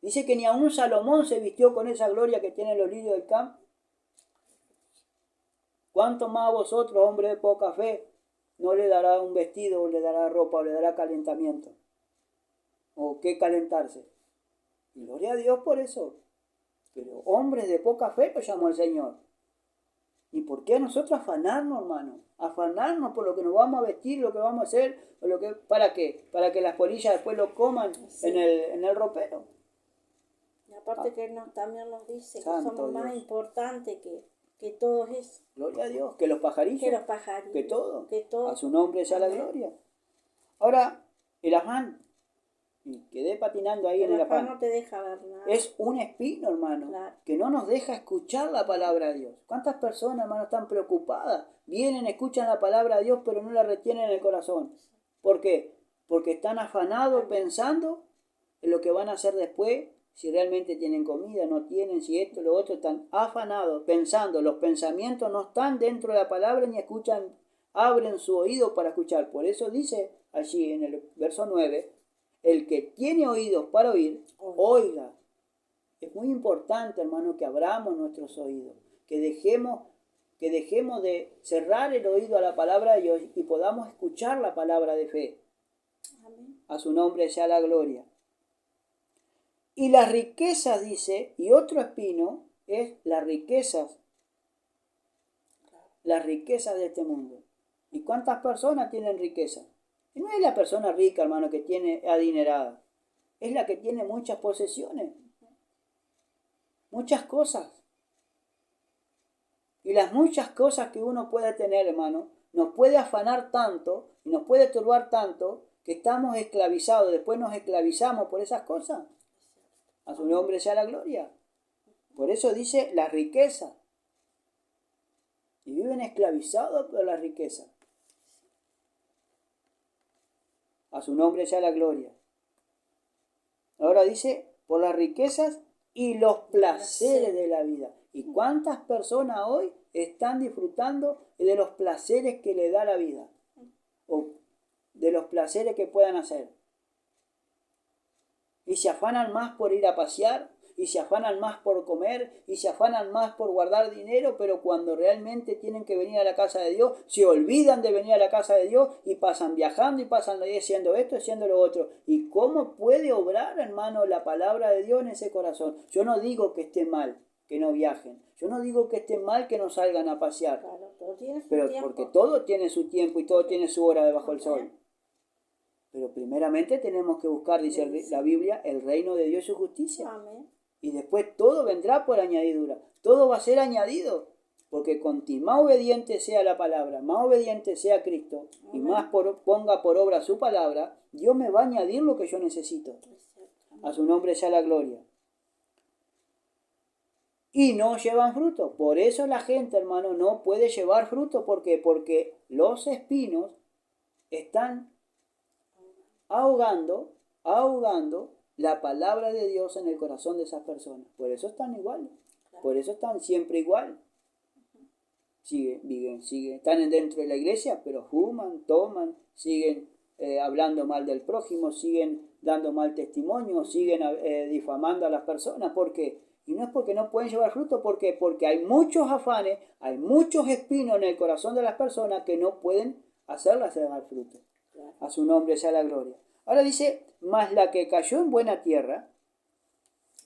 Dice que ni aun Salomón se vistió con esa gloria que tienen los lirios del campo. ¿Cuánto más a vosotros, hombres de poca fe, no le dará un vestido, o le dará ropa, o le dará calentamiento? ¿O qué calentarse? Y gloria a Dios por eso. Pero hombres de poca fe lo llamó el Señor. ¿Y por qué nosotros afanarnos, hermano? Afanarnos por lo que nos vamos a vestir, lo que vamos a hacer, o lo que, ¿para qué? Para que las polillas después lo coman Sí. en el ropero. Y aparte que también nos dice que Santo somos más Dios. importantes que todos esos, Gloria a Dios, que los pajarillos, que los pajarillos, que todo. que todo. A su nombre sea la Amén. gloria. Ahora, el afán, y quedé patinando ahí en el afán afán, no te deja ver nada. es un espino, hermano, Claro. que no nos deja escuchar la palabra de Dios. ¿Cuántas personas, hermano, están preocupadas? Vienen, escuchan la palabra de Dios, pero no la retienen en el corazón. ¿Por qué? Porque están afanados pensando en lo que van a hacer después, si realmente tienen comida, no tienen, si esto, lo otro, están afanados, pensando. Los pensamientos no están dentro de la palabra ni escuchan, abren su oído para escuchar. Por eso dice allí en el verso 9, el que tiene oídos para oír, oiga. Es muy importante, hermano, que abramos nuestros oídos, que dejemos de cerrar el oído a la palabra de Dios y podamos escuchar la palabra de fe. Amén. A su nombre sea la gloria. Y las riquezas, dice, y otro espino es las riquezas de este mundo. ¿Y cuántas personas tienen riqueza? Y no es la persona rica, hermano, que tiene adinerada, es la que tiene muchas posesiones, muchas cosas. Y las muchas cosas que uno puede tener, hermano, nos puede afanar tanto y nos puede turbar tanto que estamos esclavizados, después nos esclavizamos por esas cosas. A su nombre sea la gloria. Por eso dice la riqueza. Y viven esclavizados por la riqueza. A su nombre sea la gloria. Ahora dice, por las riquezas y los placeres de la vida. ¿Y cuántas personas hoy están disfrutando de los placeres que le da la vida? O de los placeres que puedan hacer. Y se afanan más por ir a pasear, y se afanan más por comer, y se afanan más por guardar dinero, pero cuando realmente tienen que venir a la casa de Dios, se olvidan de venir a la casa de Dios y pasan viajando y pasan ahí haciendo esto, haciendo lo otro. ¿Y cómo puede obrar, hermano, la palabra de Dios en ese corazón? Yo no digo que esté mal que no viajen. Yo no digo que esté mal que no salgan a pasear. Claro, todo tiene su pero tiempo. porque todo tiene su tiempo y todo tiene su hora debajo del sol. Amén. Pero primeramente tenemos que buscar, dice la Biblia, el reino de Dios y su justicia. Amén. Y después todo vendrá por añadidura. Todo va a ser añadido. Porque cuanto más obediente sea la palabra, más obediente sea Cristo, y Amén. más ponga por obra su palabra, Dios me va a añadir lo que yo necesito. A su nombre sea la gloria. Y no llevan fruto. Por eso la gente, hermano, no puede llevar fruto. ¿Por qué? Porque los espinos están ahogando la palabra de Dios en el corazón de esas personas. Por eso están igual. Por eso están siempre igual. Siguen, están dentro de la iglesia, pero fuman, toman, siguen hablando mal del prójimo, siguen dando mal testimonio, siguen difamando a las personas. ¿Por qué? Y no es porque no pueden llevar fruto, ¿por qué? Porque hay muchos afanes, hay muchos espinos en el corazón de las personas que no pueden hacerlas llevar fruto. A su nombre sea la gloria. Ahora dice, mas la que cayó en buena tierra.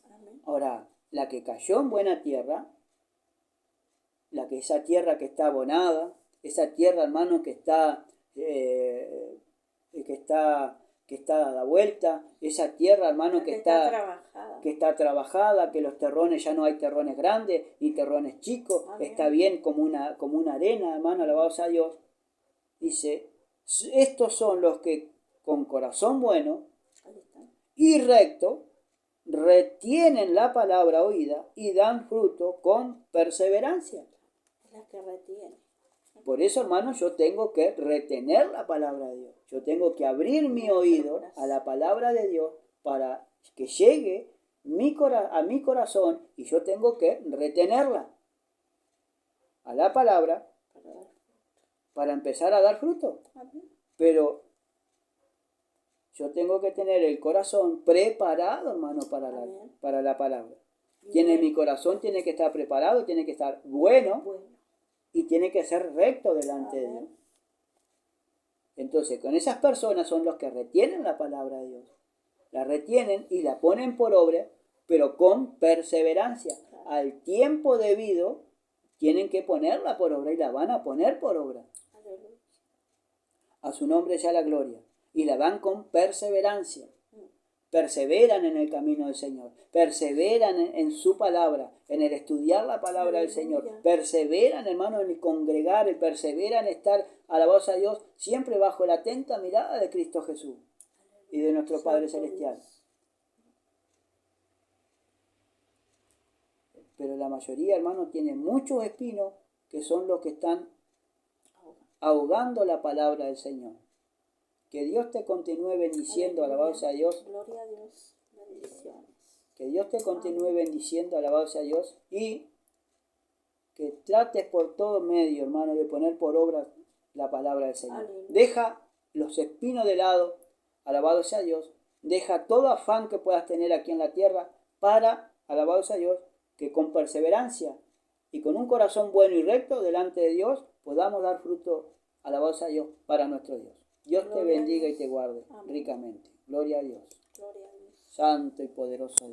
Amén. Ahora, la que cayó en buena tierra, esa tierra que está abonada, esa tierra, hermano, que está dada vuelta, esa tierra, hermano, que está trabajada, que los terrones, ya no hay terrones grandes ni terrones chicos. Amén. Está bien como una arena, hermano, alabado sea Dios. Dice, estos son los que con corazón bueno y recto retienen la palabra oída y dan fruto con perseverancia. La que retiene. Por eso, hermano, yo tengo que retener la palabra de Dios. Yo tengo que abrir mi oído a la palabra de Dios para que llegue a mi corazón, y yo tengo que retenerla a la palabra para empezar a dar fruto. Pero yo tengo que tener el corazón preparado, hermano, para la palabra. Mi corazón tiene que estar preparado, tiene que estar bueno. Y tiene que ser recto delante de Dios. Entonces, con esas personas son los que retienen la palabra de Dios. La retienen y la ponen por obra pero con perseverancia. Al tiempo debido tienen que ponerla por obra y la van a poner por obra. Aleluya. A su nombre sea la gloria. Y la dan con perseverancia. Perseveran en el camino del Señor. Perseveran en su palabra, en el estudiar la palabra del Señor. Aleluya. Perseveran, hermano, en el congregar, perseveran en estar, alabados a Dios, siempre bajo la atenta mirada de Cristo Jesús y de nuestro Padre Santo Celestial. Dios. Pero la mayoría, hermano, tiene muchos espinos que son los que están ahogando la palabra del Señor. Que Dios te continúe bendiciendo, Aleluya. alabado sea Dios. Gloria a Dios. Bendiciones. Que Dios te continúe bendiciendo, alabado sea Dios. Y que trates por todo medio, hermano, de poner por obra la palabra del Señor. Aleluya. Deja los espinos de lado, alabado sea Dios. Deja todo afán que puedas tener aquí en la tierra para, alabado sea Dios, que con perseverancia y con un corazón bueno y recto delante de Dios podamos dar fruto, alabado sea Dios, para nuestro Dios. Dios te Gloria a bendiga Dios. y te guarde Amén. ricamente. Gloria a Dios. Gloria a Dios. Santo y poderoso Dios.